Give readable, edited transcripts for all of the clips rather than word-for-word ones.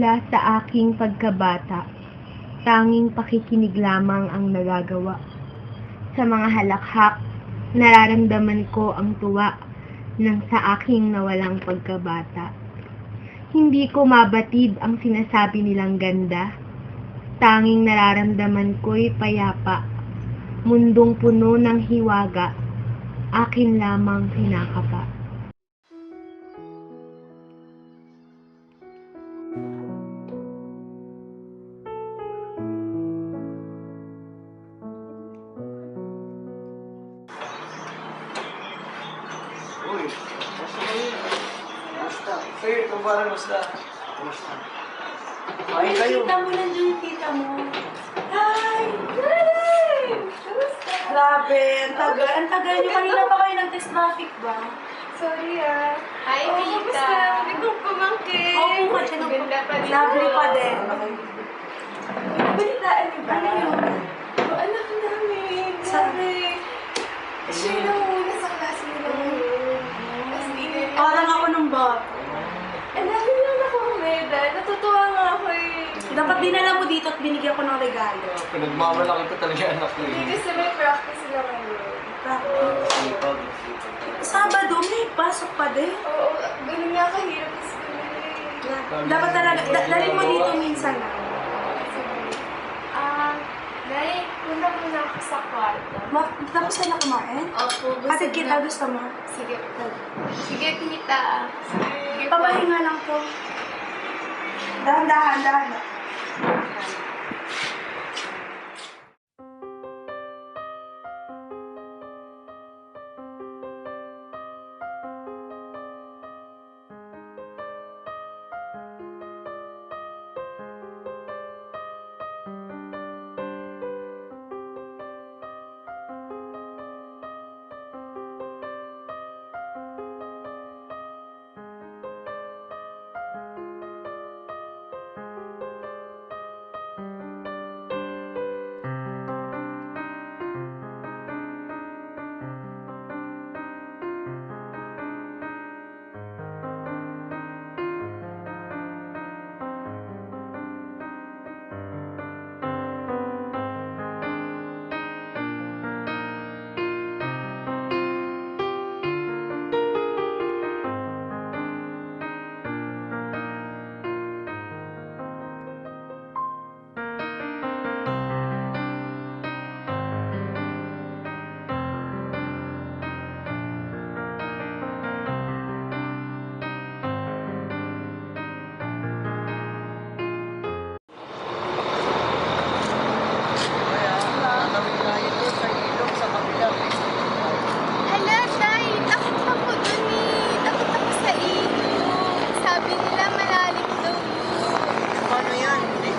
Mula sa aking pagkabata, tanging pakikinig lamang ang nagagawa. Sa mga halakhak, nararamdaman ko ang tuwa ng sa aking nawalang pagkabata. Hindi ko mabatid ang sinasabi nilang ganda. Tanging nararamdaman ko'y payapa. Mundong puno ng hiwaga, akin lamang kinakapa. Uy, basta kayo. Basta. Kayo, itong parang basta. Basta. Kain kayo. Tita mo, nandiyan yung tita mo. Hi! Hi! Kamusta? Grabe, ang tagal niyo. Kanina pa kayo nag-test traffic ba? Sorry ah. Hi, Oh, Tita. kamusta? Hindi ko pamangkin. Oo, ka dyan. Ganda pa din. Lovely pa din. Balitaan niyo ba? Ano yun? Oh, anak namin. Grabe. Siya lang muna sa klase nila ngayon. As in, Parang ako nung bata. ang dami lang ako ng medal. Natutuwa nga ako eh. Dapat dinala mo dito at binigyan ko ng regalo. Pinagmamalaki ko talaga anak ko Hindi eh. kasi may practice sila ngayon. Sipag. Sabado, may pasok pa din. Oo, ganun nga kahirap sa school nila eh. Dapat talaga, dalhin mo dito minsan na. Nay, punta muna ako sa kwarto. Tapos ka na kumain? Opo, Kasi kita gusto mo. Sige. Sige, tita. Sige po. Papahinga lang to. Dahan-dahan. Hala, Tay! Takot ako dun eh. Takot ako sa ilog. Sabi nila malalim daw yun. Paano yan? Hindi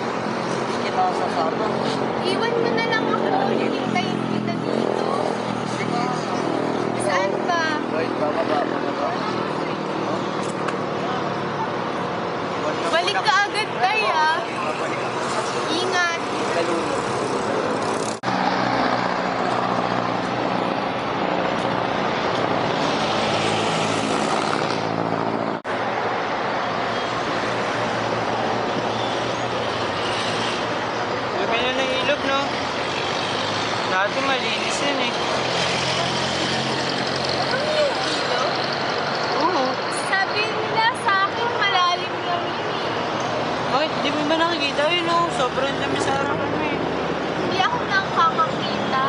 kita sasama. Iwan mo na lang ako. Hihintayin kita dito. Saan ba? Wait, bababa mo na ba? Balik ka agad, Tay ah. Babalik ako. Ingat. Kalunod. Lumi na ng ilog, no? Dati malinis yan eh. Ano yung ilog? Oo. Sabi nila sa akin malalim lang yun eh. Bakit? Di mo ba nakikita yun, no? Sobrang dami sa harapan mo eh. Hindi ako nakakakita.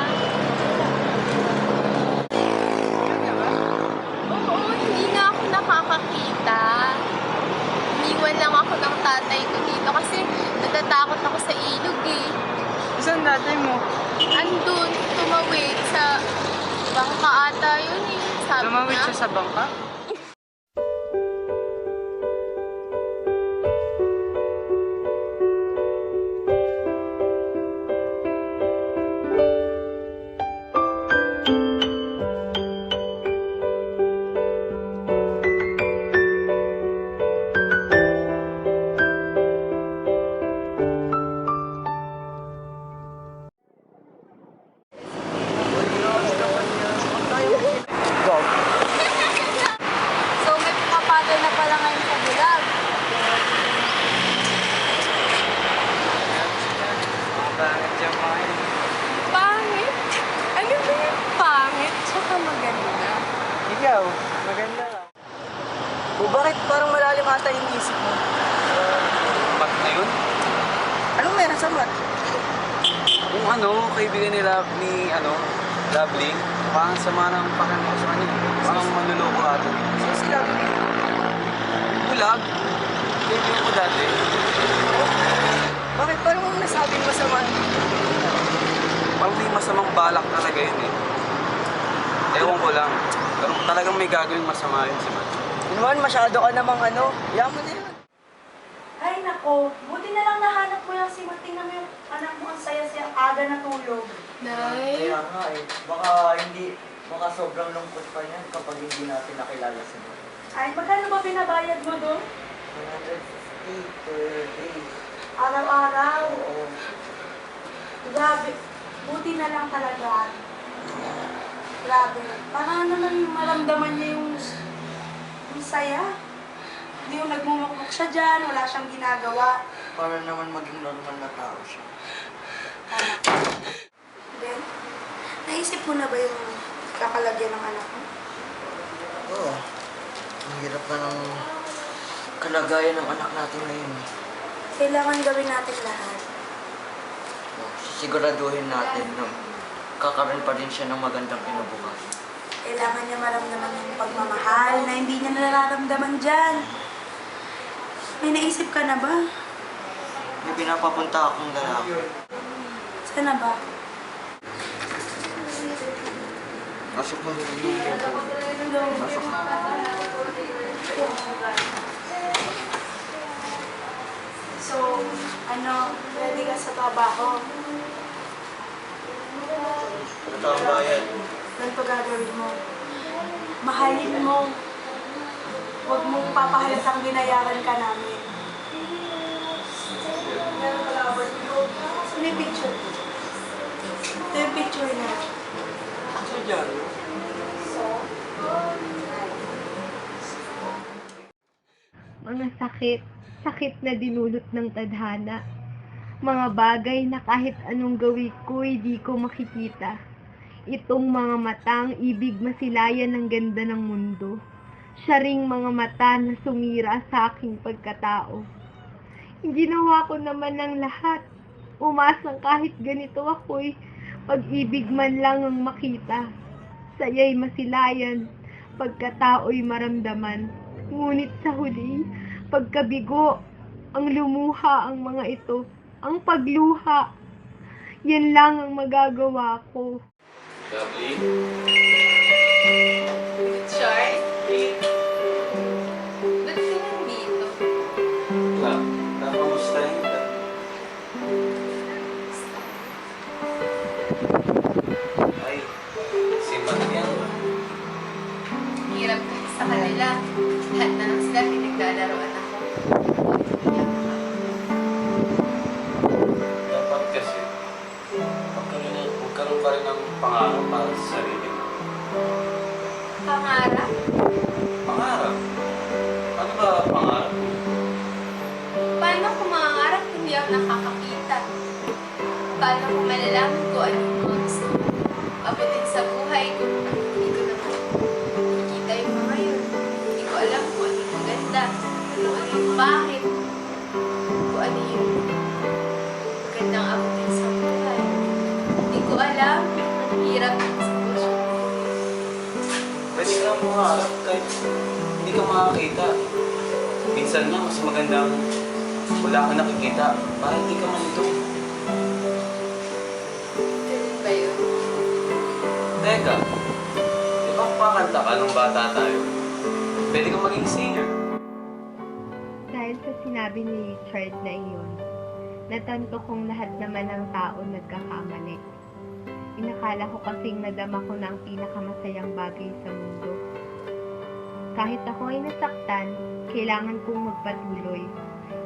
Oo, hindi na ako nakakakita. Iniwan lang ako ng tatay ko dito kasi natatakot ako sa ilog eh. Saan dati mo? Andun, tumawid sa bangka ata yun eh. Sabi Tumawid niya. siya sa bangka? Pangit. Pangit? Ano ba yung pangit? Tsaka maganda. Ikaw, maganda ka. O bakit parang malalim ata yung isip mo? Mat na yun? Anong meron sa mat? Kung kaibigan nila ni, Lovely, parang sama ng pakiramdam ko sa kanya. Parang manluloko ata. Sino sila? Bulag. Kaibigan ko dati. Bakit parang mong nasabing masama? Parang may masamang balak talaga yun eh. Ewan ko lang. Pero talagang may gagawin masama yun si Mat. Yun naman, masyado ka namang yaman na yun. Ay, nako. Buti na lang nahanap mo yung si Martin na yung anak mo ang saya-saya aga natulog. Nay? Kaya nga eh, baka sobrang lungkot pa niyan kapag hindi natin nakilala si Mo. Ay, magkano ba binabayad mo doon? 150 per day. Araw-araw. Oo. Grabe. Buti na lang talaga. Grabe. Para naman maramdaman niya yung saya. Hindi yung nagmumukmuk siya dyan, wala siyang ginagawa. Para naman maging normal na tao siya. Ben, naisip mo na ba yung kakalagyan ng anak mo? Oo. Ang hirap na ng kalagayan ng anak natin ngayon. Kailangan gawin natin lahat. Siguraduhin natin na kakaroon pa rin siya ng magandang kinabukasan. Kailangan niya maramdaman yung pagmamahal na hindi niya nararamdaman dyan. May naisip ka na ba? May pinapapunta akong lalaki. Saan na ba? Pasok mo So, ready ka sa trabaho? Ito ang bayan. Ganito gagawin mo. Mahalin mo. Huwag mong papahalatang binayaran ka namin. May picture. Ito yung picture niya. So, dyan. Mga sakit na dinulot ng tadhana. Mga bagay na kahit anong gawin ko, hindi ko makikita. Itong mga matang ibig masilayan ng ganda ng mundo. Siya ring mga mata na sumira sa aking pagkatao. Ginawa ko naman ng lahat. Umasang kahit ganito ako'y pag-ibig man lang ang makita. Saya'y masilayan, pagkatao'y maramdaman. Ngunit sa huli, pagkabigo, ang lumuha ang mga ito. Ang pagluha, yan lang ang magagawa ko. Lovely? Char? Ba't ka nandito? Kamustahin ka? Ay, si Mat yan. Hirap kasi sa kanila. Lahat na lang sila pinaglalaroan ako. Dapat kasi, magkaroon pa rin ng pangarap para sa sarili mo. Pangarap? Pangarap? Ano ba pangarap mo? Paano kung mangangarap hindi ako nakakakita? Paano kung malalaman ko ano yung mga gusto ko? Abutin sa buhay ko. Hindi ko naman nakikita yung mga yun. Hindi ko alam kung ano yung maganda. Kung ano yung bakit. Kung ano yung magandang abutin sa buhay. Hindi ko alam. Ang hirap ng sitwasyon. Pwede ka lang mangarap kahit hindi ka makakita. Minsan nga, mas magandang wala kang nakikita para hindi ka malito. Ganun ba yun? Teka, di ba pakanta ka nung bata tayo? Pwede kang maging singer. Dahil sa sinabi ni Richard na iyon, natanto kong lahat naman ng tao nagkakamali. Inakala ko kasing nadama ko na ang pinakamasayang bagay sa mundo. Kahit ako ay nasaktan, kailangan kong magpatuloy.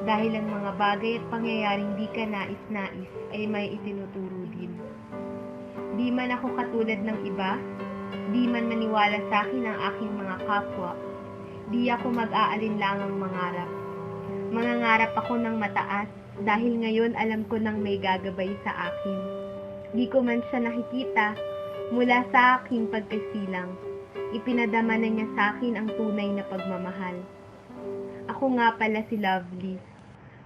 Dahil ang mga bagay at pangyayaring di ka nais-nais ay may itinuturo din. Di man ako katulad ng iba, di man maniwala sa akin ang aking mga kapwa, di ako mag-aalinlangang mangarap. Mangangarap ako ng mataas dahil ngayon alam ko nang may gagabay sa akin. Di ko man siya nakikita, mula sa aking pagkasilang, ipinadama na niya sa akin ang tunay na pagmamahal. Ako nga pala si Lovely,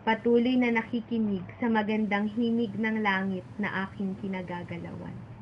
patuloy na nakikinig sa magandang himig ng langit na aking kinagagalawan.